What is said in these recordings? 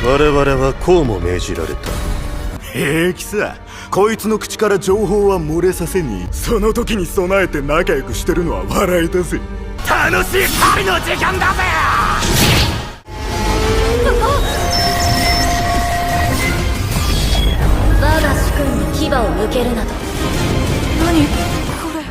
我々はこうも命じられた。平気さ。こいつの口から情報は漏れさせに、その時に備えて仲良くしてるのは笑いだぜ。楽しい狩りの時間だぜ。我が主君に牙を向けるなど。何これ。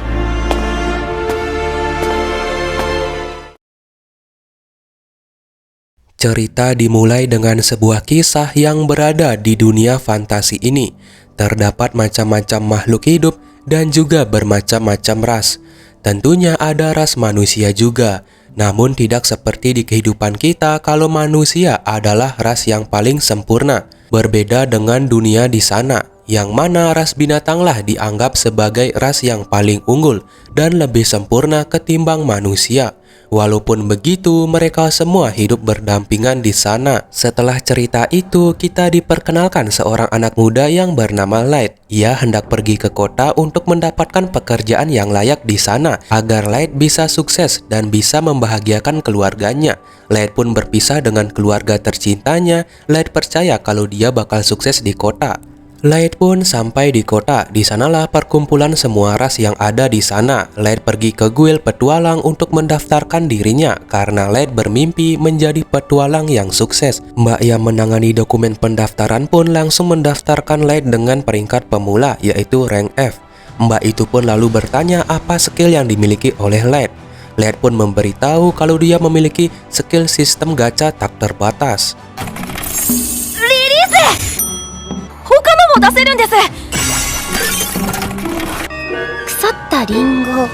Cerita dimulai dengan sebuah kisah yang berada di dunia fantasi ini. Terdapat macam-macam makhluk hidup dan juga bermacam-macam ras. Tentunya ada ras manusia juga. Namun tidak seperti di kehidupan kita kalau manusia adalah ras yang paling sempurna. Berbeda dengan dunia di sana, yang mana ras binatanglah dianggap sebagai ras yang paling unggul dan lebih sempurna ketimbang manusia. Walaupun begitu, mereka semua hidup berdampingan di sana. Setelah cerita itu, kita diperkenalkan seorang anak muda yang bernama Light. Ia hendak pergi ke kota untuk mendapatkan pekerjaan yang layak di sana, agar Light bisa sukses dan bisa membahagiakan keluarganya. Light pun berpisah dengan keluarga tercintanya. Light percaya kalau dia bakal sukses di kota. Light pun sampai di kota. Di sanalah perkumpulan semua ras yang ada di sana. Light pergi ke guild petualang untuk mendaftarkan dirinya karena Light bermimpi menjadi petualang yang sukses. Mbak yang menangani dokumen pendaftaran pun langsung mendaftarkan Light dengan peringkat pemula, yaitu rank F. Mbak itu pun lalu bertanya apa skill yang dimiliki oleh Light. Light pun memberitahu kalau dia memiliki skill sistem gacha tak terbatas. も出せるんです。腐ったリンゴ、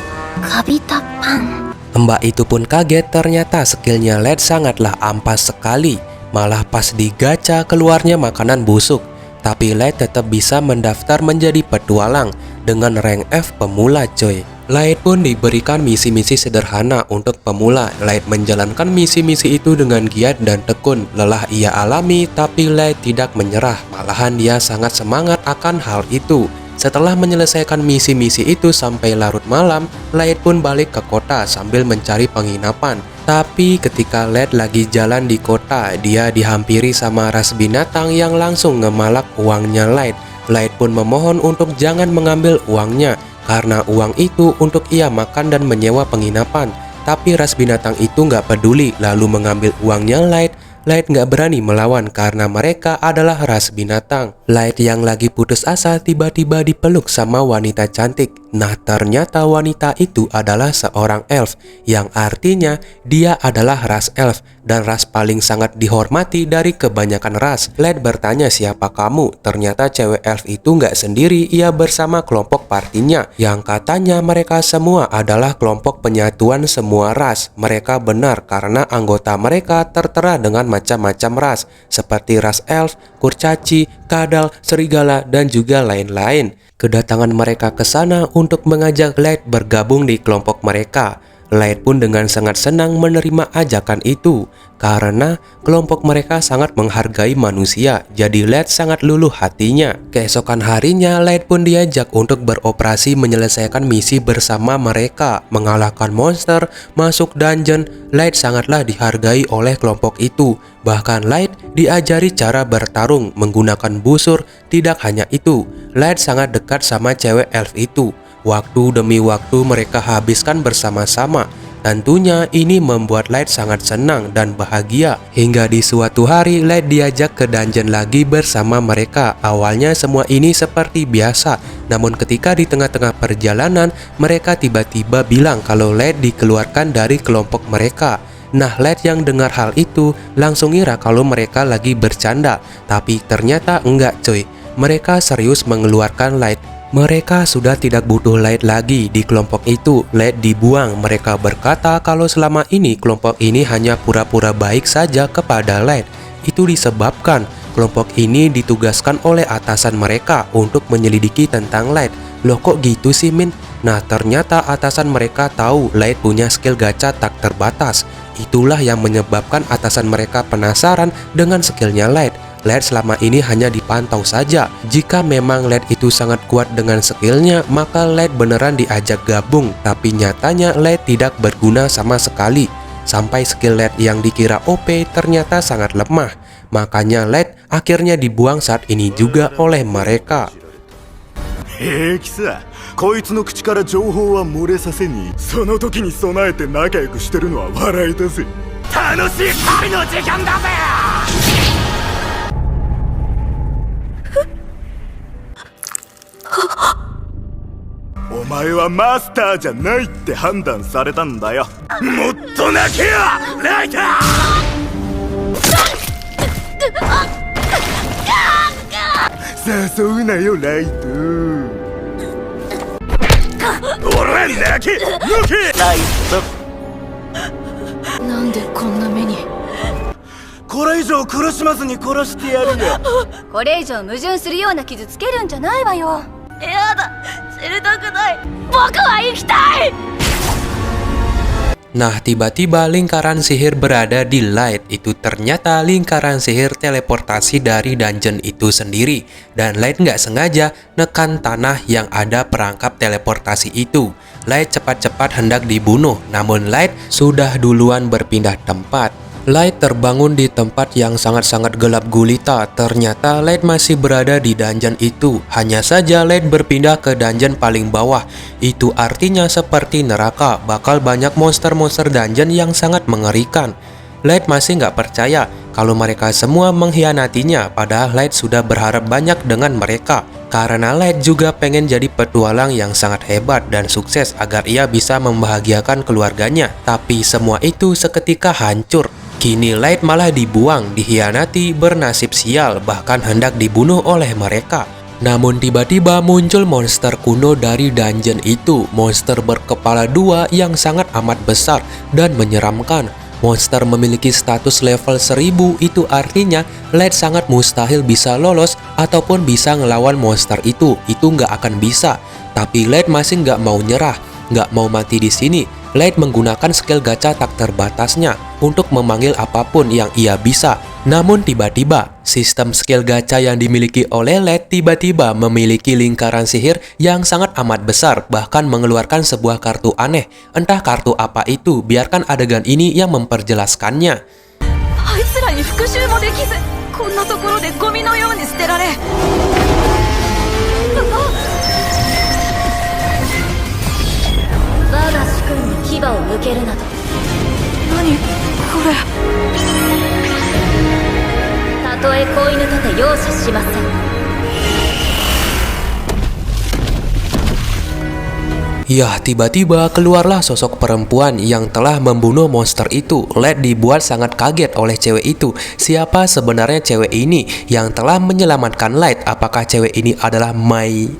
カビたパン。 Mbak itu pun kaget, ternyata skillnya Light sangatlah ampas sekali. Malah pas digacha keluarnya makanan busuk. Tapi Light tetap bisa mendaftar menjadi petualang dengan rank F pemula coy. Light pun diberikan misi-misi sederhana untuk pemula. Light menjalankan misi-misi itu dengan giat dan tekun. Lelah ia alami, tapi Light tidak menyerah. Malahan dia sangat semangat akan hal itu. Setelah menyelesaikan misi-misi itu sampai larut malam, Light pun balik ke kota sambil mencari penginapan. Tapi ketika Light lagi jalan di kota, dia dihampiri sama ras binatang yang langsung ngemalak uangnya Light. Light pun memohon untuk jangan mengambil uangnya, karena uang itu untuk ia makan dan menyewa penginapan. Tapi ras binatang itu nggak peduli lalu mengambil uangnya Light. Light nggak berani melawan karena mereka adalah ras binatang. Light yang lagi putus asa tiba-tiba dipeluk sama wanita cantik. Nah ternyata wanita itu adalah seorang elf, yang artinya dia adalah ras elf dan ras paling sangat dihormati dari kebanyakan ras. Light bertanya siapa kamu? Ternyata cewek elf itu nggak sendiri, ia bersama kelompok partinya yang katanya mereka semua adalah kelompok penyatuan semua ras. Mereka benar karena anggota mereka tertera dengan macam-macam ras seperti ras elf, kurcaci, kadal, serigala, dan juga lain-lain. Kedatangan mereka ke sana untuk mengajak Light bergabung di kelompok mereka. Light pun dengan sangat senang menerima ajakan itu karena kelompok mereka sangat menghargai manusia. Jadi Light sangat luluh hatinya. Keesokan harinya Light pun diajak untuk beroperasi menyelesaikan misi bersama mereka, mengalahkan monster, masuk dungeon. Light sangatlah dihargai oleh kelompok itu. Bahkan Light diajari cara bertarung menggunakan busur. Tidak hanya itu, Light sangat dekat sama cewek elf itu. Waktu demi waktu mereka habiskan bersama-sama. Tentunya ini membuat Light sangat senang dan bahagia. Hingga di suatu hari Light diajak ke dungeon lagi bersama mereka. Awalnya semua ini seperti biasa. Namun ketika di tengah-tengah perjalanan mereka tiba-tiba bilang kalau Light dikeluarkan dari kelompok mereka. Nah Light yang dengar hal itu langsung ngira kalau mereka lagi bercanda. Tapi ternyata enggak coy. Mereka serius mengeluarkan Light. Mereka sudah tidak butuh Light lagi di kelompok itu. Light dibuang. Mereka berkata kalau selama ini kelompok ini hanya pura-pura baik saja kepada Light. Itu disebabkan kelompok ini ditugaskan oleh atasan mereka untuk menyelidiki tentang Light. Loh kok gitu sih Min? Nah ternyata atasan mereka tahu Light punya skill gacha tak terbatas. Itulah yang menyebabkan atasan mereka penasaran dengan skillnya Light. Light selama ini hanya dipantau saja. Jika memang Light itu sangat kuat dengan skillnya, maka Light beneran diajak gabung. Tapi nyatanya Light tidak berguna sama sekali. Sampai skill Light yang dikira OP ternyata sangat lemah. Makanya Light akhirnya dibuang saat ini juga oleh mereka. 平気さ。こいつの口から情報は漏れさせに、その時に備えて仲良くしてるのは笑いだぜ。楽しい狩りの時間だぜ。お前はマスターじゃないって判断されたんだよ。もっと泣けよライター。誘うなよライト。俺は泣けライト。なんでこんな目に。これ以上苦しまずに殺してやるよ。これ以上矛盾するような傷つけるんじゃないわよ。やだ、死にたくない。僕は生きたい。 Nah, tiba-tiba lingkaran sihir berada di Light. Itu ternyata lingkaran sihir teleportasi dari dungeon itu sendiri. Dan Light nggak sengaja nekan tanah yang ada perangkap teleportasi itu. Light cepat-cepat hendak dibunuh, namun Light sudah duluan berpindah tempat. Light terbangun di tempat yang sangat-sangat gelap gulita. Ternyata Light masih berada di dungeon itu. Hanya saja Light berpindah ke dungeon paling bawah. Itu artinya seperti neraka, bakal banyak monster-monster dungeon yang sangat mengerikan. Light masih nggak percaya kalau mereka semua mengkhianatinya, padahal Light sudah berharap banyak dengan mereka. Karena Light juga pengen jadi petualang yang sangat hebat dan sukses agar ia bisa membahagiakan keluarganya. Tapi semua itu seketika hancur. Kini Light malah dibuang, dikhianati, bernasib sial, bahkan hendak dibunuh oleh mereka. Namun tiba-tiba muncul monster kuno dari dungeon itu. Monster berkepala dua yang sangat amat besar dan menyeramkan. Monster memiliki status level 1000, itu artinya Light sangat mustahil bisa lolos ataupun bisa ngelawan monster itu. Itu nggak akan bisa. Tapi Light masih nggak mau nyerah, nggak mau mati di sini. Light menggunakan skill gacha tak terbatasnya untuk memanggil apapun yang ia bisa. Namun tiba-tiba, sistem skill gacha yang dimiliki oleh Light tiba-tiba memiliki lingkaran sihir yang sangat amat besar, bahkan mengeluarkan sebuah kartu aneh. Entah kartu apa itu, biarkan adegan ini yang memperjelaskannya. あいつらに復讐もできず、こんなところでゴミのように捨てられ。我が主君に牙を向けるなど。何これ。たとえ子犬とて容赦しません。 Yah, tiba-tiba keluarlah sosok perempuan yang telah membunuh monster itu. Light dibuat sangat kaget oleh cewek itu. Siapa sebenarnya cewek ini yang telah menyelamatkan Light? Apakah cewek ini adalah Mei?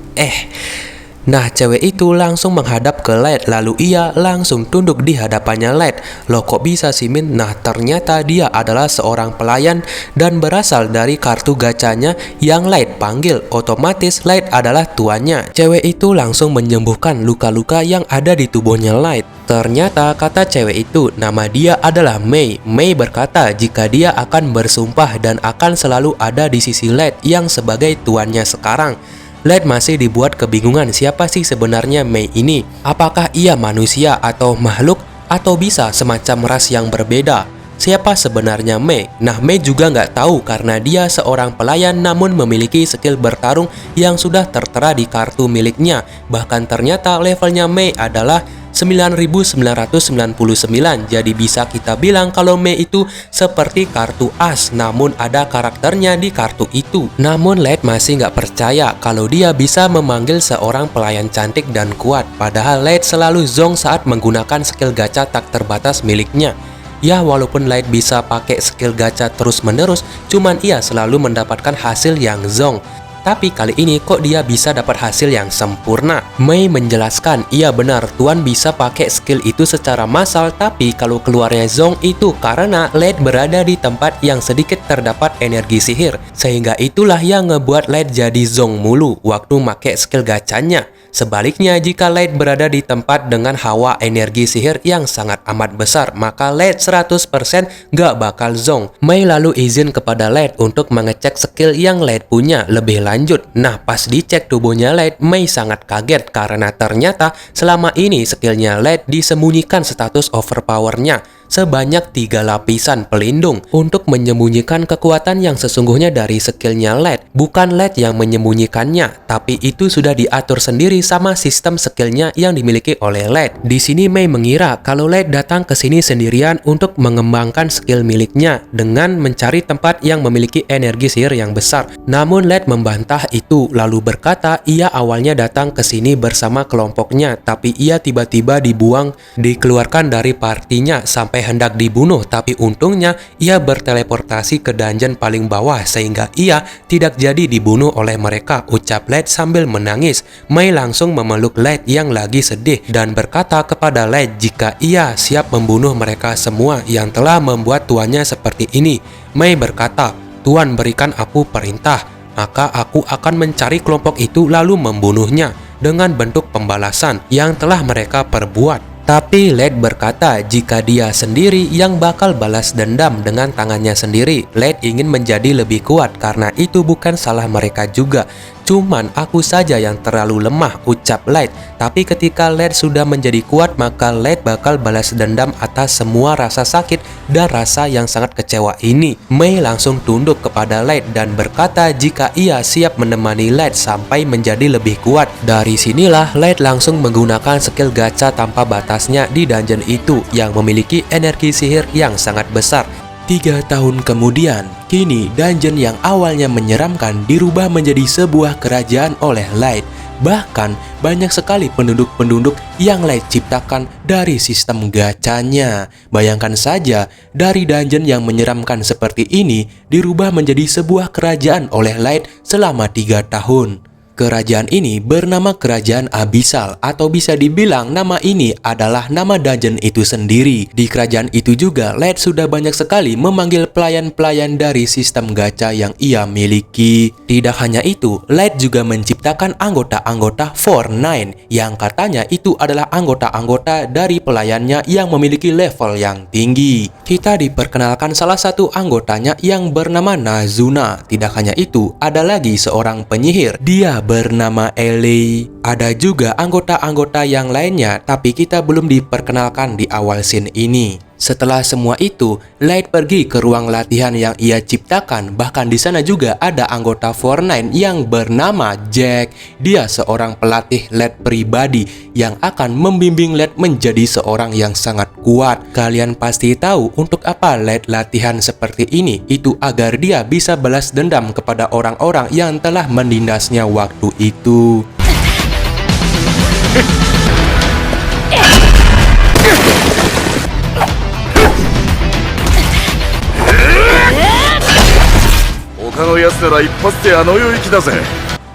Nah, cewek itu langsung menghadap ke Light, lalu ia langsung tunduk di hadapannya Light. Loh, kok bisa sih Min? Nah, ternyata dia adalah seorang pelayan dan berasal dari kartu gacanya yang Light panggil. Otomatis Light adalah tuannya. Cewek itu langsung menyembuhkan luka-luka yang ada di tubuhnya Light. Ternyata kata cewek itu, nama dia adalah Mei. Mei berkata jika dia akan bersumpah dan akan selalu ada di sisi Light yang sebagai tuannya sekarang. Light masih dibuat kebingungan siapa sih sebenarnya Mei ini. Apakah ia manusia atau makhluk atau bisa semacam ras yang berbeda? Siapa sebenarnya Mei? Nah, Mei juga nggak tahu karena dia seorang pelayan namun memiliki skill bertarung yang sudah tertera di kartu miliknya. Bahkan ternyata levelnya Mei adalah 9999. Jadi bisa kita bilang kalau Mei itu seperti kartu as, namun ada karakternya di kartu itu. Namun Light masih nggak percaya kalau dia bisa memanggil seorang pelayan cantik dan kuat. Padahal Light selalu zong saat menggunakan skill gacha tak terbatas miliknya. Ya, walaupun Light bisa pakai skill gacha terus-menerus, cuman ia selalu mendapatkan hasil yang zong. Tapi kali ini kok dia bisa dapat hasil yang sempurna. Mei menjelaskan, iya benar, Tuan bisa pakai skill itu secara massal, tapi kalau keluarnya zong itu karena Light berada di tempat yang sedikit terdapat energi sihir. Sehingga itulah yang ngebuat Light jadi zong mulu waktu pakai skill gacanya. Sebaliknya, jika Light berada di tempat dengan hawa energi sihir yang sangat amat besar, maka Light 100% gak bakal zong. Mei lalu izin kepada Light untuk mengecek skill yang Light punya lebih lanjut. Nah, pas dicek tubuhnya Light, Mei sangat kaget karena ternyata selama ini skillnya Light disembunyikan status overpowernya. sebanyak 3 lapisan pelindung untuk menyembunyikan kekuatan yang sesungguhnya dari skillnya LED. Bukan LED yang menyembunyikannya, tapi itu sudah diatur sendiri sama sistem skillnya yang dimiliki oleh LED. Di sini Mei mengira kalau LED datang ke sini sendirian untuk mengembangkan skill miliknya dengan mencari tempat yang memiliki energi sihir yang besar. Namun LED membantah itu, lalu berkata ia awalnya datang ke sini bersama kelompoknya, tapi ia tiba-tiba dikeluarkan dari partinya sampai hendak dibunuh, tapi untungnya ia berteleportasi ke dungeon paling bawah sehingga ia tidak jadi dibunuh oleh mereka, ucap LED sambil menangis. Mei langsung memeluk LED yang lagi sedih dan berkata kepada LED jika ia siap membunuh mereka semua yang telah membuat tuannya seperti ini. Mei berkata, "Tuan berikan aku perintah, maka aku akan mencari kelompok itu lalu membunuhnya dengan bentuk pembalasan yang telah mereka perbuat." Tapi LED berkata jika dia sendiri yang bakal balas dendam dengan tangannya sendiri. LED ingin menjadi lebih kuat karena itu bukan salah mereka juga. Cuman aku saja yang terlalu lemah, ucap LED. Tapi ketika LED sudah menjadi kuat, maka LED bakal balas dendam atas semua rasa sakit dan rasa yang sangat kecewa ini. Mei langsung tunduk kepada LED dan berkata jika ia siap menemani LED sampai menjadi lebih kuat. Dari sinilah LED langsung menggunakan skill gacha tanpa batasnya di dungeon itu yang memiliki energi sihir yang sangat besar. 3 tahun kemudian, kini dungeon yang awalnya menyeramkan dirubah menjadi sebuah kerajaan oleh Light. Bahkan banyak sekali penduduk-penduduk yang Light ciptakan dari sistem gacanya. Bayangkan saja, dari dungeon yang menyeramkan seperti ini dirubah menjadi sebuah kerajaan oleh Light selama 3 tahun. Kerajaan ini bernama Kerajaan Abyssal, atau bisa dibilang nama ini adalah nama dungeon itu sendiri. Di kerajaan itu juga, LED sudah banyak sekali memanggil pelayan-pelayan dari sistem gacha yang ia miliki. Tidak hanya itu, LED juga menciptakan anggota-anggota Fortnite yang katanya itu adalah anggota-anggota dari pelayannya yang memiliki level yang tinggi. Kita diperkenalkan salah satu anggotanya yang bernama Nazuna. Tidak hanya itu, ada lagi seorang penyihir. Dia bernama Ellie. Ada juga anggota-anggota yang lainnya, tapi kita belum diperkenalkan di awal scene ini. Setelah semua itu, Light pergi ke ruang latihan yang ia ciptakan. Bahkan di sana juga ada anggota Fortnite yang bernama Jack. Dia seorang pelatih Light pribadi yang akan membimbing Light menjadi seorang yang sangat kuat. Kalian pasti tahu untuk apa Light latihan seperti ini. Itu agar dia bisa balas dendam kepada orang-orang yang telah menindasnya waktu itu.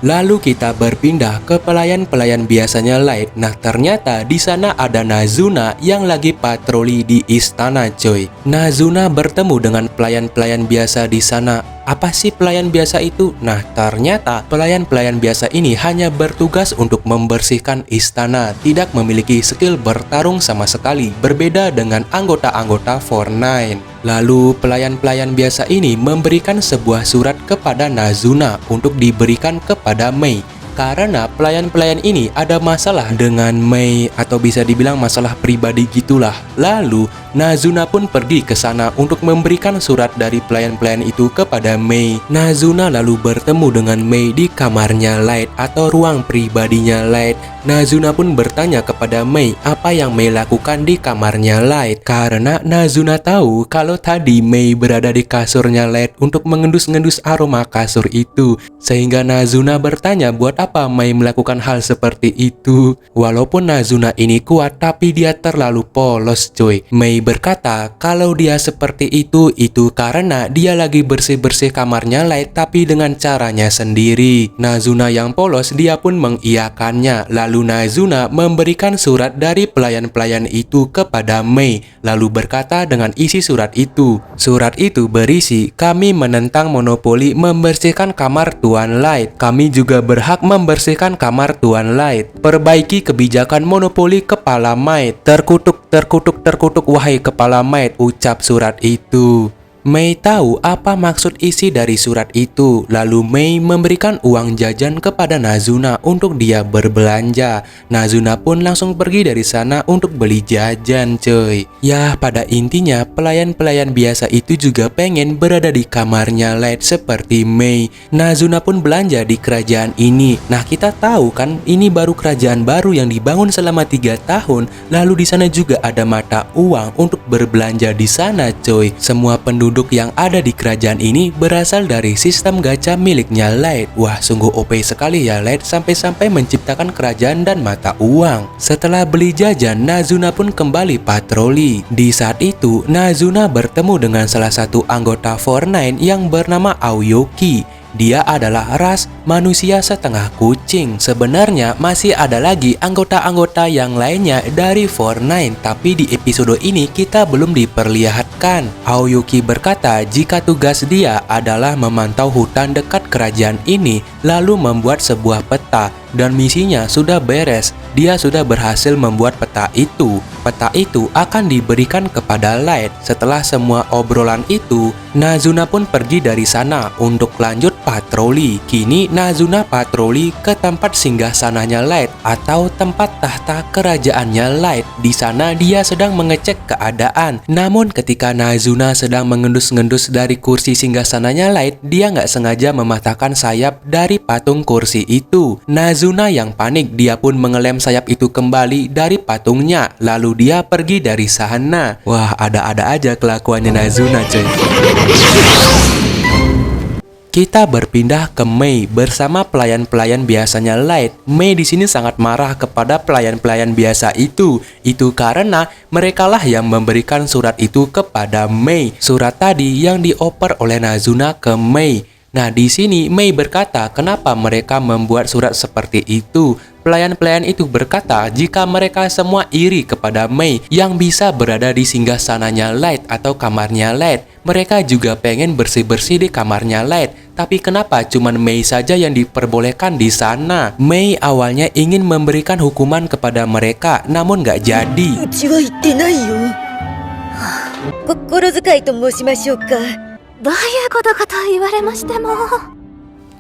Lalu kita berpindah ke pelayan-pelayan biasanya Light. Nah, ternyata di sana ada Nazuna yang lagi patroli di istana, coy. Nazuna bertemu dengan pelayan-pelayan biasa di sana. Apa sih pelayan biasa itu? Nah, ternyata pelayan-pelayan biasa ini hanya bertugas untuk membersihkan istana, tidak memiliki skill bertarung sama sekali, berbeda dengan anggota-anggota Fortnite. Lalu pelayan-pelayan biasa ini memberikan sebuah surat kepada Nazuna untuk diberikan kepada Mei. Karena pelayan-pelayan ini ada masalah dengan Mei, atau bisa dibilang masalah pribadi gitulah. Lalu Nazuna pun pergi ke sana untuk memberikan surat dari pelayan-pelayan itu kepada Mei. Nazuna lalu bertemu dengan Mei di kamarnya Light atau ruang pribadinya Light. Nazuna pun bertanya kepada Mei apa yang Mei lakukan di kamarnya Light. Karena Nazuna tahu kalau tadi Mei berada di kasurnya Light untuk mengendus-ngendus aroma kasur itu. Sehingga Nazuna bertanya buat apa Mei melakukan hal seperti itu. Walaupun Nazuna ini kuat, tapi dia terlalu polos, coy. Mei berkata kalau dia seperti itu karena dia lagi bersih-bersih kamarnya Light, tapi dengan caranya sendiri. Nazuna yang polos, dia pun mengiyakannya. Lalu Nazuna memberikan surat dari pelayan-pelayan itu kepada Mei, lalu berkata dengan isi surat itu. Surat itu berisi, kami menentang monopoli membersihkan kamar Tuan Light. Kami juga berhak membersihkan kamar Tuan Light. Perbaiki kebijakan monopoli Kepala Might. Terkutuk, terkutuk, terkutuk wahai Kepala Might, ucap surat itu. Mei tahu apa maksud isi dari surat itu, lalu Mei memberikan uang jajan kepada Nazuna untuk dia berbelanja. Nazuna pun langsung pergi dari sana untuk beli jajan, cuy. Ya, pada intinya pelayan-pelayan biasa itu juga pengen berada di kamarnya Light seperti Mei. Nazuna pun belanja di kerajaan ini. Nah, kita tahu kan ini baru kerajaan baru yang dibangun selama 3 tahun, lalu di sana juga ada mata uang untuk berbelanja di sana, cuy. Semua penduduk yang ada di kerajaan ini berasal dari sistem gacha miliknya Light. Wah, sungguh OP sekali ya Light sampai-sampai menciptakan kerajaan dan mata uang. Setelah beli jajan, Nazuna pun kembali patroli. Di saat itu, Nazuna bertemu dengan salah satu anggota Fortnite yang bernama Aoyuki. Dia adalah ras manusia setengah kucing. Sebenarnya masih ada lagi anggota-anggota yang lainnya dari Fortnite, tapi di episode ini kita belum diperlihatkan. Aoyuki berkata jika tugas dia adalah memantau hutan dekat kerajaan ini, lalu membuat sebuah peta, dan misinya sudah beres. Dia sudah berhasil membuat peta itu. Peta itu akan diberikan kepada Light. Setelah semua obrolan itu, Nazuna pun pergi dari sana untuk lanjut patroli. Kini Nazuna patroli ke tempat singgahsananya Light atau tempat tahta kerajaannya Light. Di sana dia sedang mengecek keadaan. Namun ketika Nazuna sedang mengendus-ngendus dari kursi singgahsananya Light, dia nggak sengaja mematahkan sayap dari patung kursi itu. Nazuna yang panik, dia pun mengelem sayap itu kembali dari patungnya. Lalu dia pergi dari sana. Wah, ada-ada aja kelakuannya Nazuna, coy. Kita berpindah ke Mei bersama pelayan-pelayan biasanya Light. Mei di sini sangat marah kepada pelayan-pelayan biasa itu. Itu karena merekalah yang memberikan surat itu kepada Mei. Surat tadi yang dioper oleh Nazuna ke Mei. Nah, di sini Mei berkata kenapa mereka membuat surat seperti itu. Pelayan-pelayan itu berkata jika mereka semua iri kepada Mei yang bisa berada di singgahsananya Light atau kamarnya Light. Mereka juga pengen bersih-bersih di kamarnya Light. Tapi kenapa cuman Mei saja yang diperbolehkan di sana? Mei awalnya ingin memberikan hukuman kepada mereka, namun nggak jadi. うちは言ってないよ。心遣いと申しましょうか。どういうことかと言われましても。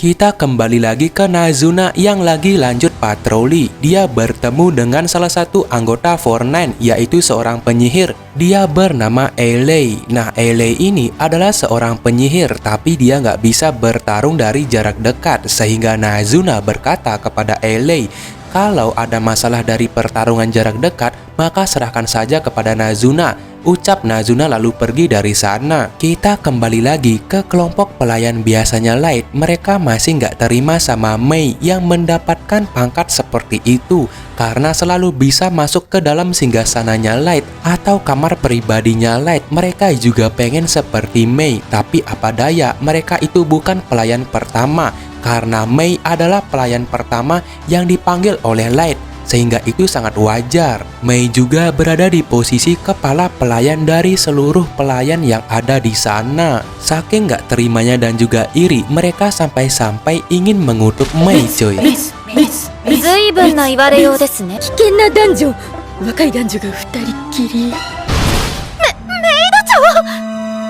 Kita kembali lagi ke Nazuna yang lagi lanjut patroli. Dia bertemu dengan salah satu anggota Fortnite, yaitu seorang penyihir. Dia bernama Elei. Nah, Elei ini adalah seorang penyihir, tapi dia nggak bisa bertarung dari jarak dekat. Sehingga Nazuna berkata kepada Elei, kalau ada masalah dari pertarungan jarak dekat, maka serahkan saja kepada Nazuna. Ucap Nazuna lalu pergi dari sana. Kita kembali lagi ke kelompok pelayan biasanya Light. Mereka masih nggak terima sama Mei yang mendapatkan pangkat seperti itu karena selalu bisa masuk ke dalam singgasananya Light atau kamar pribadinya Light. Mereka juga pengen seperti Mei, tapi apa daya, mereka itu bukan pelayan pertama karena Mei adalah pelayan pertama yang dipanggil oleh Light. Sehingga itu sangat wajar. Mei juga berada di posisi kepala pelayan dari seluruh pelayan yang ada di sana. Saking nggak terimanya dan juga iri, mereka sampai-sampai ingin mengutuk Mei, coy. 随分な言われようですね。危険な男女。若い男女が二人っきり。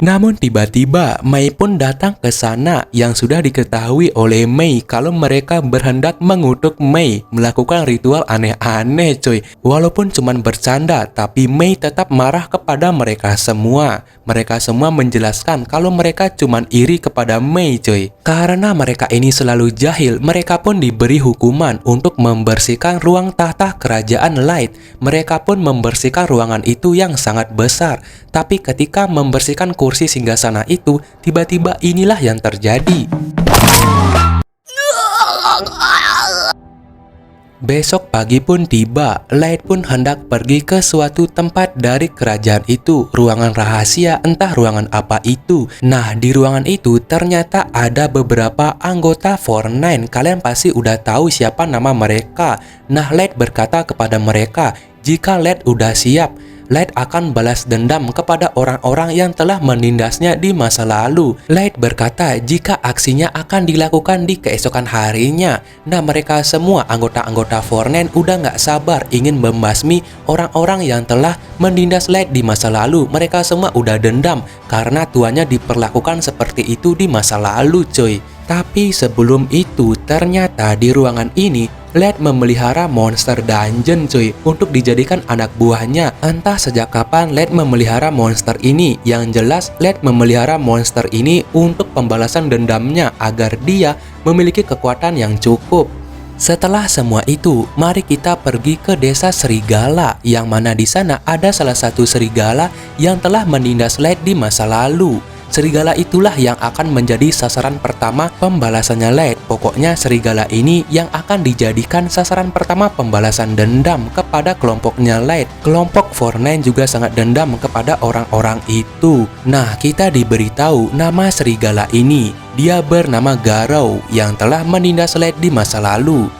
Namun tiba-tiba Mei pun datang ke sana yang sudah diketahui oleh Mei kalau mereka berhendak mengutuk Mei melakukan ritual aneh-aneh, coy. Walaupun cuman bercanda, tapi Mei tetap marah kepada mereka semua. Mereka semua menjelaskan kalau mereka cuman iri kepada Mei, coy. Karena mereka ini selalu jahil, mereka pun diberi hukuman untuk membersihkan ruang tahta kerajaan Light. Mereka pun membersihkan ruangan itu yang sangat besar. Tapi ketika membersihkan kursi singgasana itu, tiba-tiba inilah yang terjadi. Besok pagi pun tiba, Light pun hendak pergi ke suatu tempat dari kerajaan itu, ruangan rahasia, entah ruangan apa itu. Nah, di ruangan itu ternyata ada beberapa anggota Fortnite. Kalian pasti udah tahu siapa nama mereka. Nah, Light berkata kepada mereka, jika Light udah siap, Light akan balas dendam kepada orang-orang yang telah menindasnya di masa lalu. Light berkata jika aksinya akan dilakukan di keesokan harinya. Nah, mereka semua anggota-anggota Four-Nen udah nggak sabar ingin membasmi orang-orang yang telah menindas Light di masa lalu. Mereka semua udah dendam karena tuannya diperlakukan seperti itu di masa lalu, coy. Tapi sebelum itu, ternyata di ruangan ini Light memelihara monster dungeon, coy, untuk dijadikan anak buahnya. Entah sejak kapan Light memelihara monster ini. Yang jelas Light memelihara monster ini untuk pembalasan dendamnya agar dia memiliki kekuatan yang cukup. Setelah semua itu, mari kita pergi ke desa serigala, yang mana di sana ada salah satu serigala yang telah menindas Light di masa lalu. Serigala itulah yang akan menjadi sasaran pertama pembalasannya Light. Pokoknya serigala ini yang akan dijadikan sasaran pertama pembalasan dendam kepada kelompoknya Light. Kelompok Four-Nen juga sangat dendam kepada orang-orang itu. Nah, kita diberitahu nama serigala ini. Dia bernama Garou yang telah menindas Light di masa lalu.